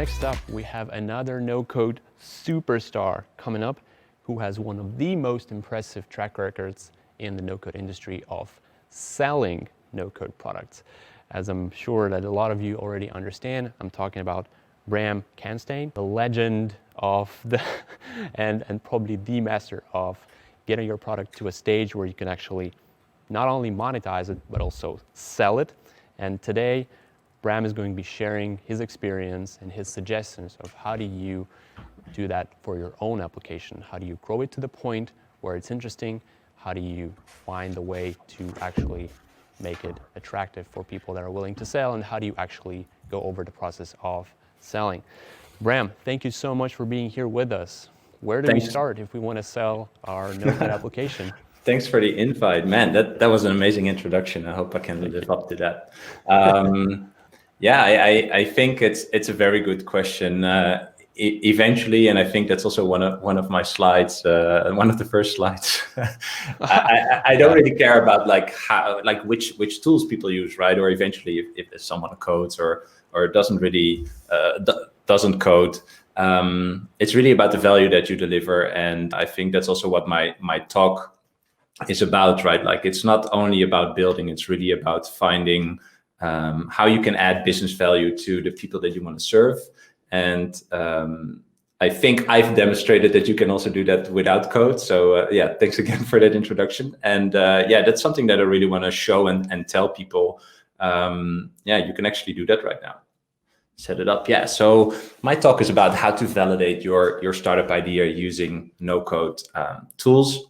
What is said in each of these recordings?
Next up, we have another no-code superstar coming up who has one of the most impressive track records in the no-code industry of selling no-code products. As I'm sure that a lot of you already understand, I'm talking about Bram Kanstein, the legend of the, and probably the master of getting your product to a stage where you can actually not only monetize it, but also sell it. And today, Bram is going to be sharing his experience and his suggestions of how do you do that for your own application? How do you grow it to the point where it's interesting? How do you find a way to actually make it attractive for people that are willing to sell? And how do you actually go over the process of selling? Bram, thank you so much for being here with us. Where do we start if we want to sell our no-code application? Thanks for the invite, man. That was an amazing introduction. I hope I can live up to that. Yeah, I think it's a very good question. Eventually, and I think that's also one of my slides, one of the first slides. I don't really care about which tools people use, right? Or eventually, if someone codes or doesn't really doesn't code, it's really about the value that you deliver. And I think that's also what my talk is about, right? Like, it's not only about building; it's really about finding how you can add business value to the people that you want to serve. And I think I've demonstrated that you can also do that without code. So yeah, thanks again for that introduction. And yeah, that's something that I really want to show and tell people. Yeah, you can actually do that right now. Set it up. Yeah. So my talk is about how to validate your startup idea using no-code tools.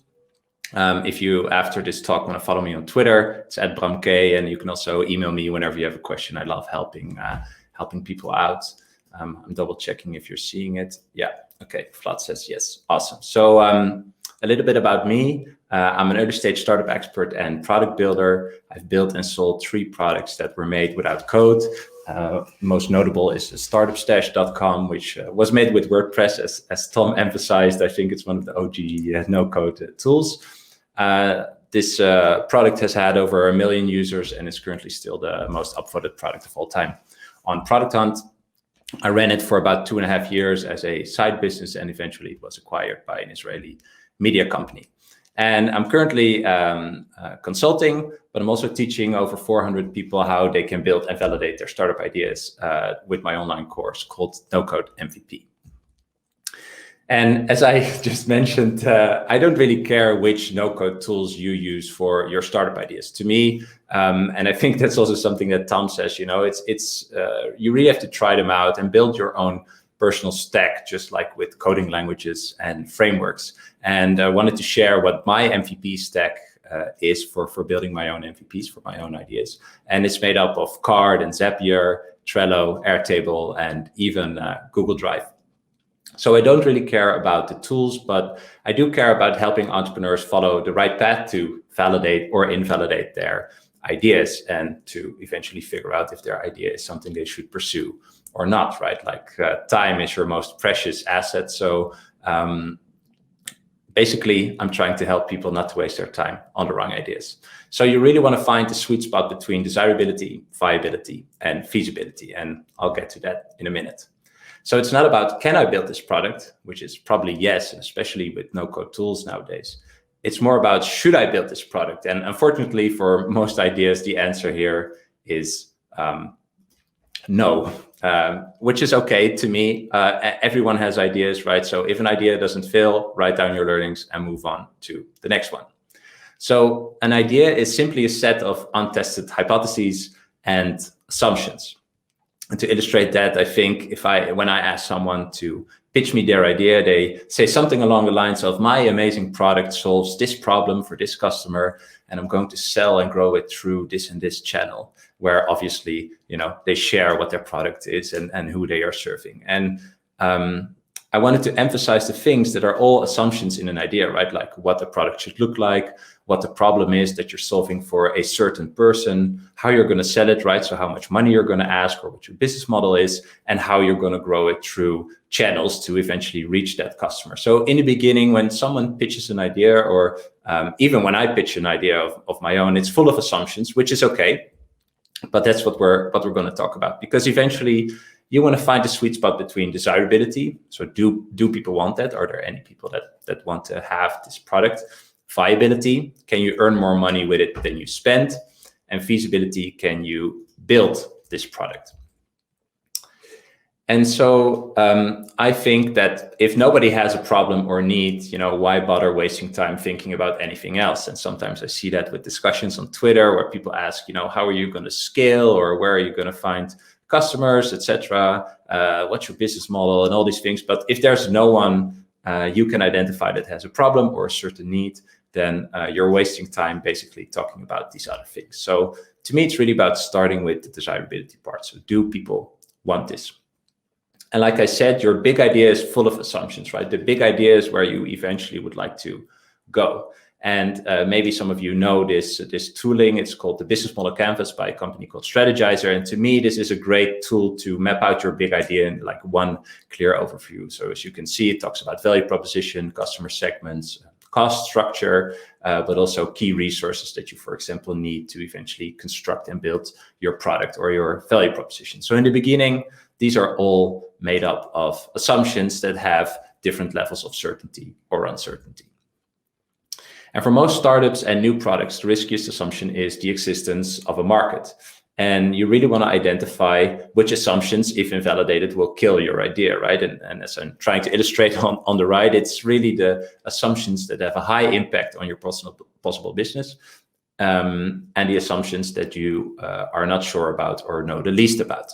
If you, after this talk, want to follow me on Twitter, it's @BramK, and you can also email me whenever you have a question. I love helping people out. I'm double checking if you're seeing it. Yeah, okay, Vlad says yes, awesome. So a little bit about me. I'm an early stage startup expert and product builder. I've built and sold 3 products that were made without code. Most notable is startupstash.com, which was made with WordPress, as Tom emphasized. I think it's one of the OG no-code tools. This product has had over 1 million users and is currently still the most upvoted product of all time on Product Hunt. I ran it for about 2.5 years as a side business, and eventually it was acquired by an Israeli media company. And I'm currently consulting, but I'm also teaching over 400 people how they can build and validate their startup ideas with my online course called NocodeMVP. And as I just mentioned, I don't really care which no-code tools you use for your startup ideas. To me, and I think that's also something that Tom says, you know, it's you really have to try them out and build your own personal stack, just like with coding languages and frameworks. And I wanted to share what my MVP stack is for building my own MVPs for my own ideas. And it's made up of Card and Zapier, Trello, Airtable, and even Google Drive. So I don't really care about the tools, but I do care about helping entrepreneurs follow the right path to validate or invalidate their ideas and to eventually figure out if their idea is something they should pursue or not, right? Like time is your most precious asset. So basically, I'm trying to help people not to waste their time on the wrong ideas. So you really want to find the sweet spot between desirability, viability, and feasibility. And I'll get to that in a minute. So it's not about, can I build this product, which is probably yes, especially with no-code tools nowadays. It's more about, should I build this product? And unfortunately, for most ideas, the answer here is no, which is okay to me. Everyone has ideas, right? So if an idea doesn't fail, write down your learnings and move on to the next one. So an idea is simply a set of untested hypotheses and assumptions. And to illustrate that, I think when I ask someone to pitch me their idea, they say something along the lines of, my amazing product solves this problem for this customer, and I'm going to sell and grow it through this and this channel, where obviously, you know, they share what their product is and who they are serving. And I wanted to emphasize the things that are all assumptions in an idea, right? Like what the product should look like, what the problem is that you're solving for a certain person, how you're going to sell it, right? So how much money you're going to ask or what your business model is, and how you're going to grow it through channels to eventually reach that customer. So in the beginning, when someone pitches an idea, or even when I pitch an idea of my own, it's full of assumptions, which is okay. But that's what we're going to talk about, because eventually You want to find the sweet spot between desirability. So do people want that? Are there any people that want to have this product? Viability, can you earn more money with it than you spend? And feasibility, can you build this product? And so I think that if nobody has a problem or need, why bother wasting time thinking about anything else? And sometimes I see that with discussions on Twitter where people ask, how are you going to scale, or where are you going to find customers, etc. What's your business model and all these things. But if there's no one you can identify that has a problem or a certain need, then you're wasting time basically talking about these other things. So to me, it's really about starting with the desirability part. So do people want this? And like I said, your big idea is full of assumptions, right? The big idea is where you eventually would like to go. And maybe some of you know this tooling. It's called the Business Model Canvas by a company called Strategizer. And to me, this is a great tool to map out your big idea in like one clear overview. So as you can see, it talks about value proposition, customer segments, cost structure, but also key resources that you, for example, need to eventually construct and build your product or your value proposition. So in the beginning, these are all made up of assumptions that have different levels of certainty or uncertainty. And for most startups and new products, the riskiest assumption is the existence of a market. And you really want to identify which assumptions, if invalidated, will kill your idea, right? And as I'm trying to illustrate on the right, it's really the assumptions that have a high impact on your possible business, and the assumptions that you are not sure about or know the least about.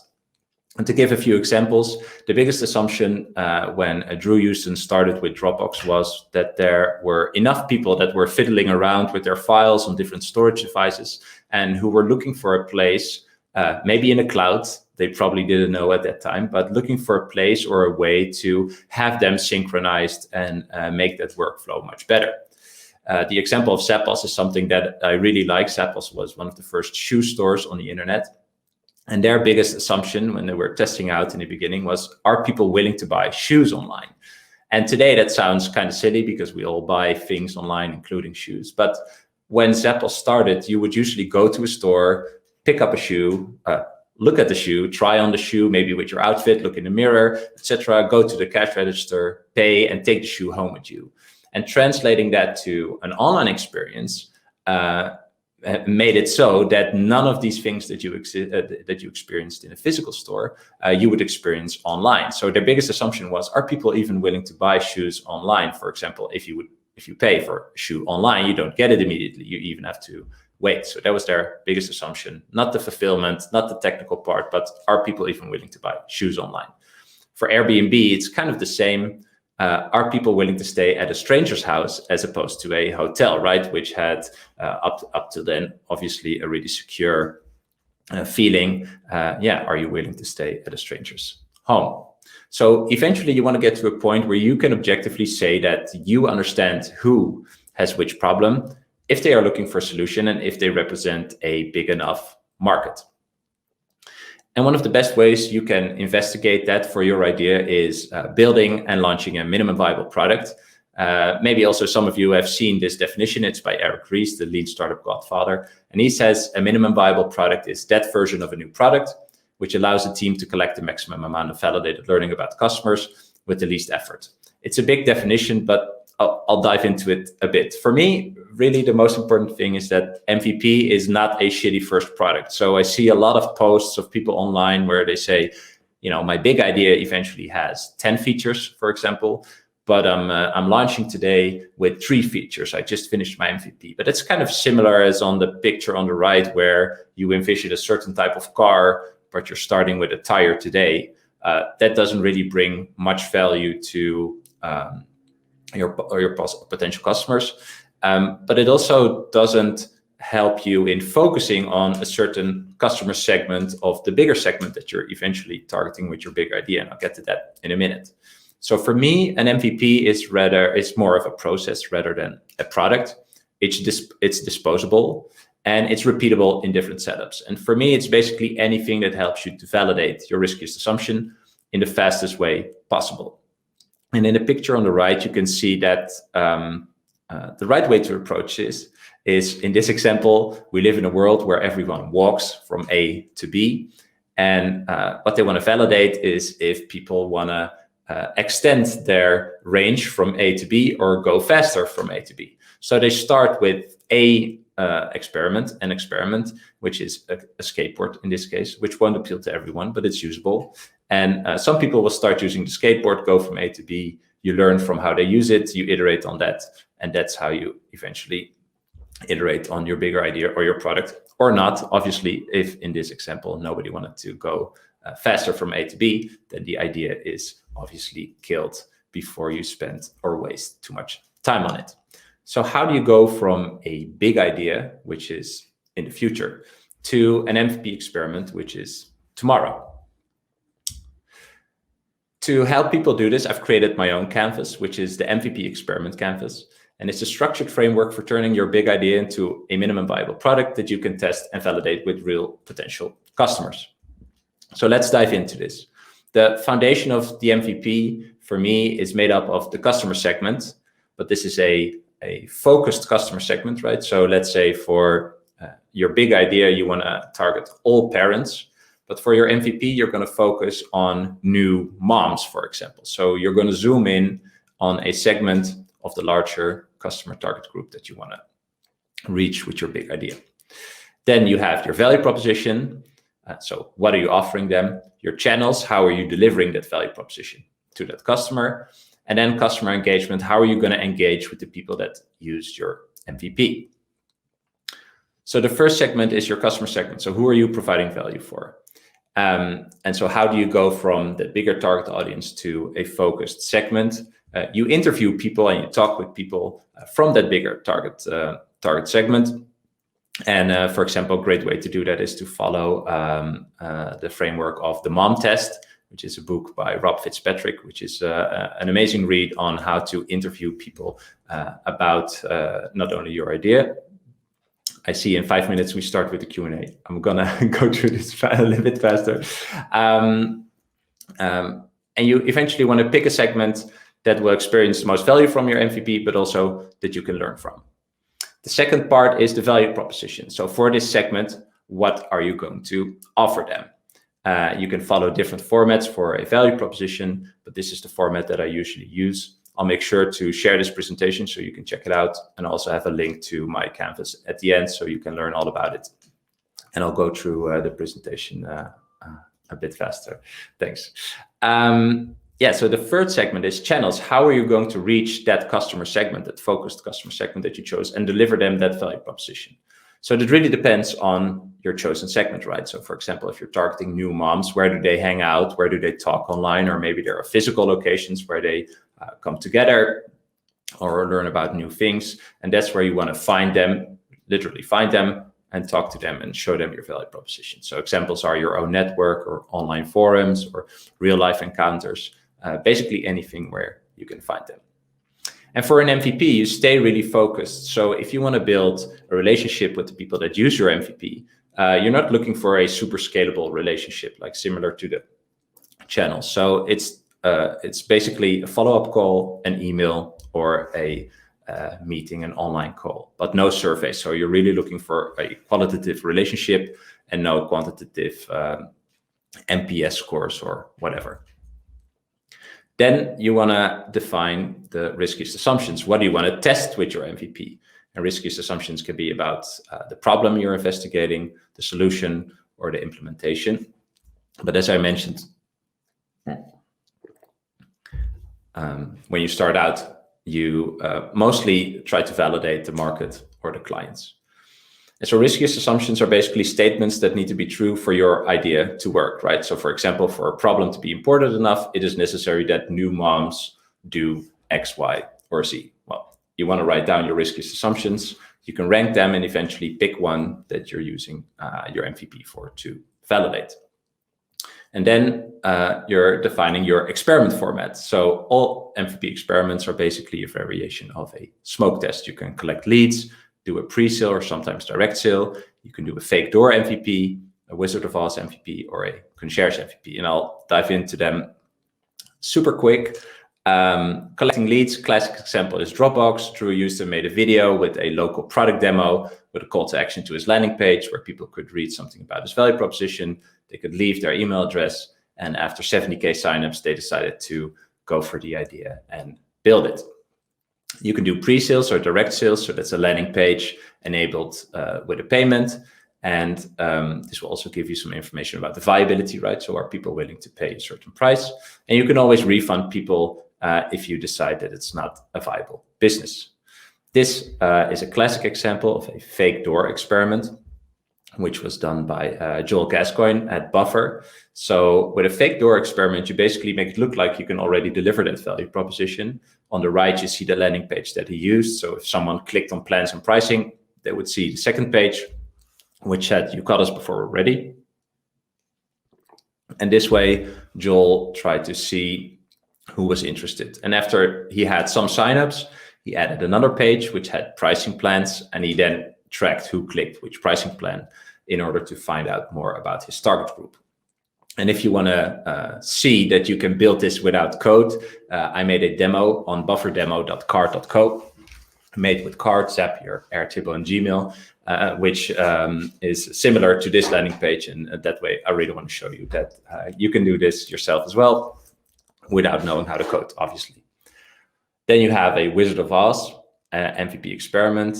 And to give a few examples, the biggest assumption when Drew Houston started with Dropbox was that there were enough people that were fiddling around with their files on different storage devices and who were looking for a place, maybe in the cloud, they probably didn't know at that time, but looking for a place or a way to have them synchronized and make that workflow much better. The example of Zappos is something that I really like. Zappos was one of the first shoe stores on the internet. And their biggest assumption when they were testing out in the beginning was, are people willing to buy shoes online? And today that sounds kind of silly because we all buy things online, including shoes. But when Zappos started, you would usually go to a store, pick up a shoe, look at the shoe, try on the shoe, maybe with your outfit, look in the mirror, etc., go to the cash register, pay, and take the shoe home with you. And translating that to an online experience, made it so that none of these things that you experienced in a physical store, you would experience online. So their biggest assumption was, are people even willing to buy shoes online? For example, if you pay for a shoe online, you don't get it immediately. You even have to wait. So that was their biggest assumption, not the fulfillment, not the technical part, but are people even willing to buy shoes online? For Airbnb, it's kind of the same. Are people willing to stay at a stranger's house as opposed to a hotel, right? Which had up to then obviously a really secure feeling. Are you willing to stay at a stranger's home? So eventually you want to get to a point where you can objectively say that you understand who has which problem, if they are looking for a solution, and if they represent a big enough market. And one of the best ways you can investigate that for your idea is building and launching a minimum viable product. Maybe also some of you have seen this definition. It's by Eric Ries, the lean startup godfather. And he says a minimum viable product is that version of a new product which allows a team to collect the maximum amount of validated learning about customers with the least effort. It's a big definition, but I'll dive into it a bit. For me, really the most important thing is that MVP is not a shitty first product. So I see a lot of posts of people online where they say, my big idea eventually has 10 features, for example, but I'm launching today with 3 features. I just finished my MVP. But it's kind of similar as on the picture on the right, where you envision a certain type of car, but you're starting with a tire today. That doesn't really bring much value to your potential customers. But it also doesn't help you in focusing on a certain customer segment of the bigger segment that you're eventually targeting with your big idea. And I'll get to that in a minute. So for me, an MVP is more of a process rather than a product. It's disposable and it's repeatable in different setups. And for me, it's basically anything that helps you to validate your riskiest assumption in the fastest way possible. And in the picture on the right, you can see that the right way to approach this is, in this example, we live in a world where everyone walks from A to B. And what they want to validate is if people want to extend their range from A to B or go faster from A to B. So they start with an experiment, which is a skateboard in this case, which won't appeal to everyone, but it's usable. And some people will start using the skateboard, go from A to B. You learn from how they use it, you iterate on that, and that's how you eventually iterate on your bigger idea or your product, or not. Obviously, if in this example, nobody wanted to go faster from A to B, then the idea is obviously killed before you spend or waste too much time on it. So how do you go from a big idea, which is in the future, to an MVP experiment, which is tomorrow? To help people do this, I've created my own canvas, which is the MVP experiment canvas. And it's a structured framework for turning your big idea into a minimum viable product that you can test and validate with real potential customers. So let's dive into this. The foundation of the MVP for me is made up of the customer segment, but this is a focused customer segment, right? So let's say for your big idea, you want to target all parents, but for your MVP, you're going to focus on new moms, for example. So you're going to zoom in on a segment of the larger customer target group that you want to reach with your big idea. Then you have your value proposition. So what are you offering them? Your channels, how are you delivering that value proposition to that customer? And then customer engagement, how are you going to engage with the people that use your MVP? So the first segment is your customer segment. So who are you providing value for? And so how do you go from the bigger target audience to a focused segment? You interview people and you talk with people from that bigger target segment. And for example, a great way to do that is to follow the framework of the Mom Test, which is a book by Rob Fitzpatrick, which is an amazing read on how to interview people about not only your idea. I see in 5 minutes we start with the Q&A. I'm gonna go through this a little bit faster. And you eventually want to pick a segment that will experience the most value from your MVP, but also that you can learn from. The second part is the value proposition. So for this segment, what are you going to offer them? You can follow different formats for a value proposition, but this is the format that I usually use. I'll make sure to share this presentation so you can check it out, and also have a link to my canvas at the end so you can learn all about it. And I'll go through the presentation a bit faster. Thanks. So the third segment is channels. How are you going to reach that customer segment, that focused customer segment that you chose, and deliver them that value proposition? So that really depends on your chosen segment, right? So for example, if you're targeting new moms, where do they hang out? Where do they talk online? Or maybe there are physical locations where they come together or learn about new things. And that's where you want to find them, literally find them, and talk to them and show them your value proposition. So examples are your own network or online forums or real life encounters, basically anything where you can find them. And for an MVP, you stay really focused. So if you want to build a relationship with the people that use your MVP, you're not looking for a super scalable relationship, like similar to the channel. So it's basically a follow-up call, an email, or a meeting, an online call, but no survey. So you're really looking for a qualitative relationship and no quantitative NPS scores or whatever. Then you want to define the riskiest assumptions. What do you want to test with your MVP? And riskiest assumptions can be about the problem you're investigating, the solution, or the implementation. But as I mentioned, when you start out, you mostly try to validate the market or the clients. And so riskiest assumptions are basically statements that need to be true for your idea to work, right? So for example, for a problem to be important enough, it is necessary that new moms do X, Y, or Z. Well, you want to write down your riskiest assumptions. You can rank them and eventually pick one that you're using your MVP for to validate. And then you're defining your experiment format. So all MVP experiments are basically a variation of a smoke test. You can collect leads, do a pre-sale or sometimes direct sale. You can do a fake door MVP, a Wizard of Oz MVP, or a concierge MVP. And I'll dive into them super quick. Collecting leads, classic example is Dropbox. Drew used to made a video with a local product demo with a call to action to his landing page where people could read something about his value proposition. They could leave their email address. And after 70K signups, they decided to go for the idea and build it. You can do pre-sales or direct sales. So that's a landing page enabled with a payment. And this will also give you some information about the viability, right? So are people willing to pay a certain price? And you can always refund people if you decide that it's not a viable business. This is a classic example of a fake door experiment, which was done by Joel Gascoigne at Buffer. So with a fake door experiment, you basically make it look like you can already deliver that value proposition. On the right, you see the landing page that he used. So if someone clicked on plans and pricing, they would see the second page, which said, "You got us before we're ready." And this way, Joel tried to see who was interested. And after he had some signups, he added another page which had pricing plans, and he then tracked who clicked which pricing plan in order to find out more about his target group. And if you want to see that you can build this without code, I made a demo on bufferdemo.cart.co, made with Cart, Zapier, Airtable, and Gmail, which is similar to this landing page. And that way, I really want to show you that you can do this yourself as well without knowing how to code, obviously. Then you have a Wizard of Oz MVP experiment.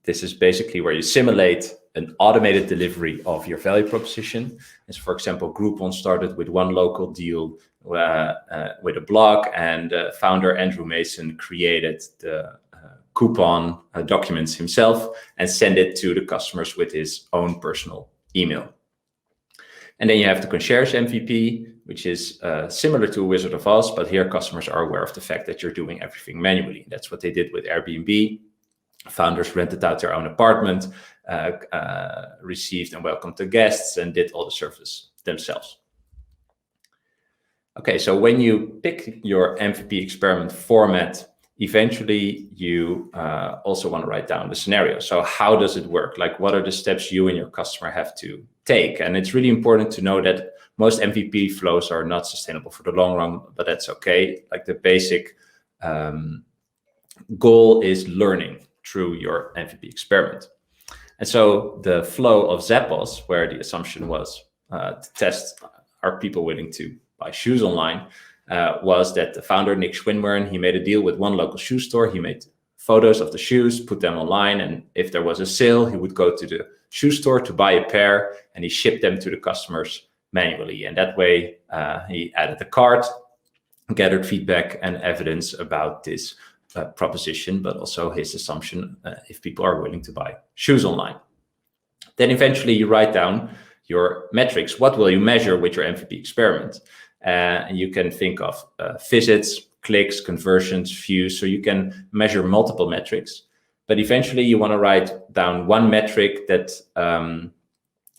This is basically where you simulate an automated delivery of your value proposition. As for example, Groupon started with one local deal with a blog, and founder Andrew Mason created the coupon documents himself and sent it to the customers with his own personal email. And then you have the Concierge MVP, which is similar to Wizard of Oz, but here customers are aware of the fact that you're doing everything manually. That's what they did with Airbnb. Founders rented out their own apartment, received and welcomed the guests, and did all the service themselves. Okay, so when you pick your MVP experiment format, eventually you also want to write down the scenario. So how does it work? Like, what are the steps you and your customer have to take? And it's really important to know that most MVP flows are not sustainable for the long run, but that's okay. Like, the basic goal is learning through your MVP experiment. And so the flow of Zappos, where the assumption was to test, are people willing to buy shoes online, was that the founder, Nick Swinburne, he made a deal with one local shoe store. He made photos of the shoes, put them online, and if there was a sale, he would go to the shoe store to buy a pair, and he shipped them to the customers manually. And that way, he added the cart, gathered feedback and evidence about this proposition, but also his assumption if people are willing to buy shoes online. Then eventually you write down your metrics. What will you measure with your MVP experiment? And you can think of visits, clicks, conversions, views. So you can measure multiple metrics, but eventually you want to write down one metric that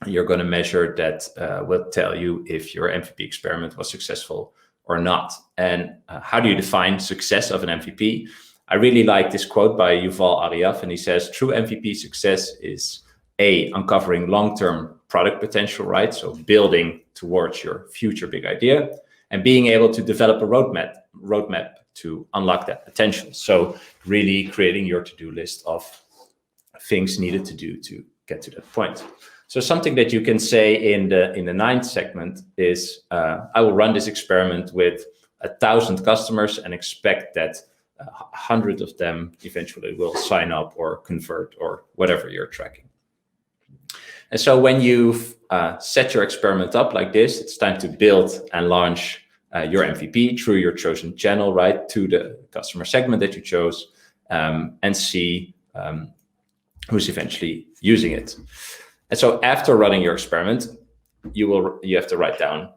you're going to measure that will tell you if your MVP experiment was successful or not. And how do you define success of an MVP? I really like this quote by Yuval Ariaf, and he says, true MVP success is A, uncovering long-term product potential, right? So building towards your future big idea, and being able to develop a roadmap to unlock that potential. So really creating your to-do list of things needed to do to get to that point. So something that you can say in the ninth segment is, I will run this experiment with 1,000 customers and expect that 100 of them eventually will sign up or convert or whatever you're tracking. And so when you've set your experiment up like this, it's time to build and launch your MVP through your chosen channel, right, to the customer segment that you chose, and see who's eventually using it. And so after running your experiment, you have to write down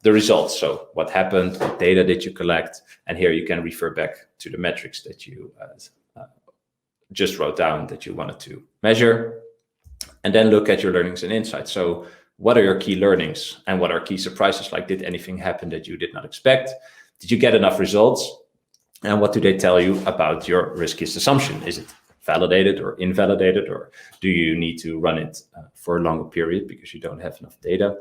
the results. So what happened, what data did you collect? And here you can refer back to the metrics that you just wrote down that you wanted to measure. And then look at your learnings and insights. So what are your key learnings and what are key surprises? Like, did anything happen that you did not expect? Did you get enough results? And what do they tell you about your riskiest assumption? Is it validated or invalidated, or do you need to run it for a longer period because you don't have enough data?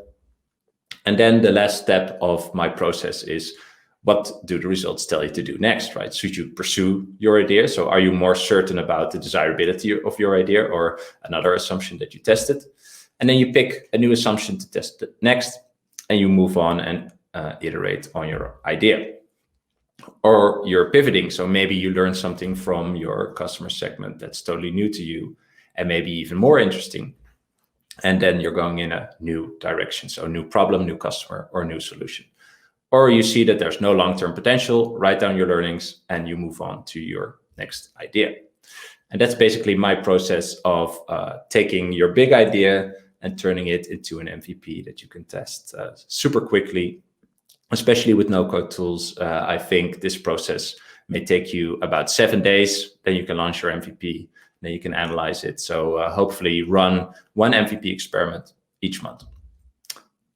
And then the last step of my process is what do the results tell you to do next, right? Should you pursue your idea? So are you more certain about the desirability of your idea or another assumption that you tested? And then you pick a new assumption to test next, and you move on and iterate on your idea. Or you're pivoting. So maybe you learn something from your customer segment that's totally new to you and maybe even more interesting. And then you're going in a new direction. So new problem, new customer, or new solution. Or you see that there's no long-term potential, write down your learnings, and you move on to your next idea. And that's basically my process of taking your big idea and turning it into an MVP that you can test super quickly. Especially with no-code tools, I think this process may take you about 7 days. Then you can launch your MVP. Then you can analyze it. So hopefully run one MVP experiment each month.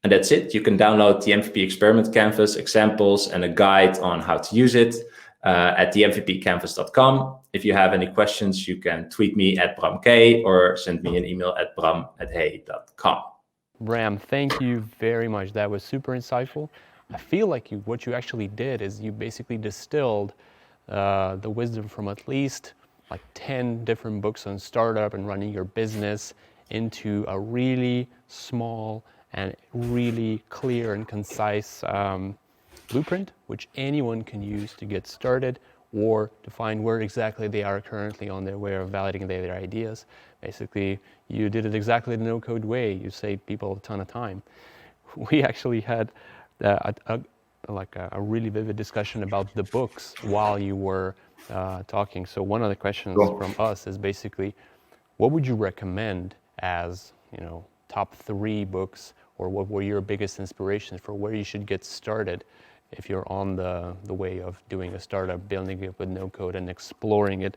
And that's it. You can download the MVP experiment canvas, examples, and a guide on how to use it at themvpcanvas.com. If you have any questions, you can tweet me at BramK or send me an email at bram@hey.com. Bram, thank you very much. That was super insightful. I feel like what you actually did is you basically distilled the wisdom from at least like 10 different books on startup and running your business into a really small and really clear and concise blueprint, which anyone can use to get started or to find where exactly they are currently on their way of validating their ideas. Basically, you did it exactly the no-code way. You saved people a ton of time. We actually had a really vivid discussion about the books while you were talking. So one of the questions from us is basically, what would you recommend as, top 3 books, or what were your biggest inspirations for where you should get started if you're on the way of doing a startup, building it with no code and exploring it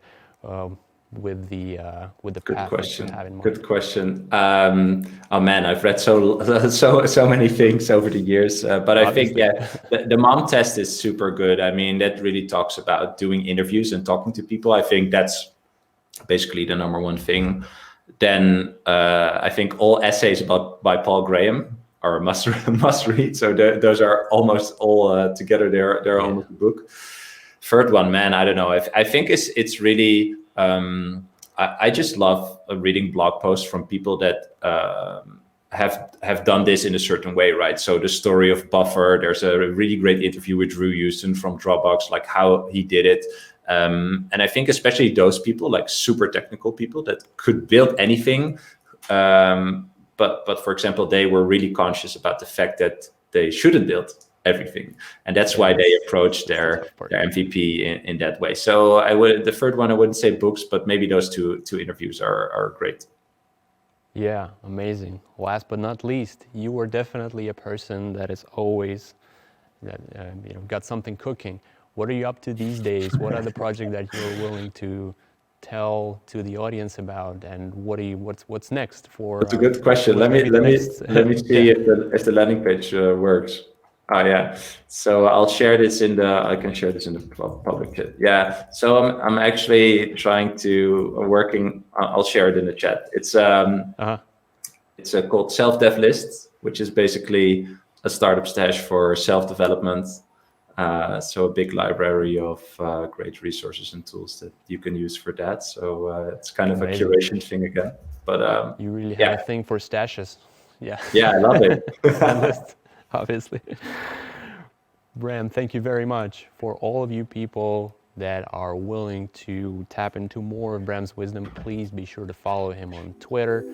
with the path that you have in mind? Good question. Oh man, I've read so many things over the years, but I think the mom test is super good. I mean, that really talks about doing interviews and talking to people. I think that's basically the number one thing. Then I think all essays by Paul Graham are a must read. So those are almost all together. They're almost a book. Third one, man, I don't know. I think it's really. I just love reading blog posts from people that have done this in a certain way, right? So the story of Buffer, there's a really great interview with Drew Houston from Dropbox, like how he did it. And I think especially those people, like super technical people that could build anything. But for example, they were really conscious about the fact that they shouldn't build everything, and that's why they approach their MVP in that way. So the third one, I wouldn't say books, but maybe those two interviews are great. Yeah, amazing. Last but not least, you are definitely a person that is always got something cooking. What are you up to these days? What are the projects that you're willing to tell to the audience about, and what's next for? That's a good question. Let me see if the landing page works. Oh yeah. So I can share this in the public chat. Yeah. So I'm actually working. I'll share it in the chat. It's called Self-Dev List, which is basically a startup stash for self-development. So a big library of great resources and tools that you can use for that. So it's kind of a curation thing again. But you really have a thing for stashes. Yeah. Yeah, I love it. Obviously. Bram, thank you very much. For all of you people that are willing to tap into more of Bram's wisdom, please be sure to follow him on Twitter.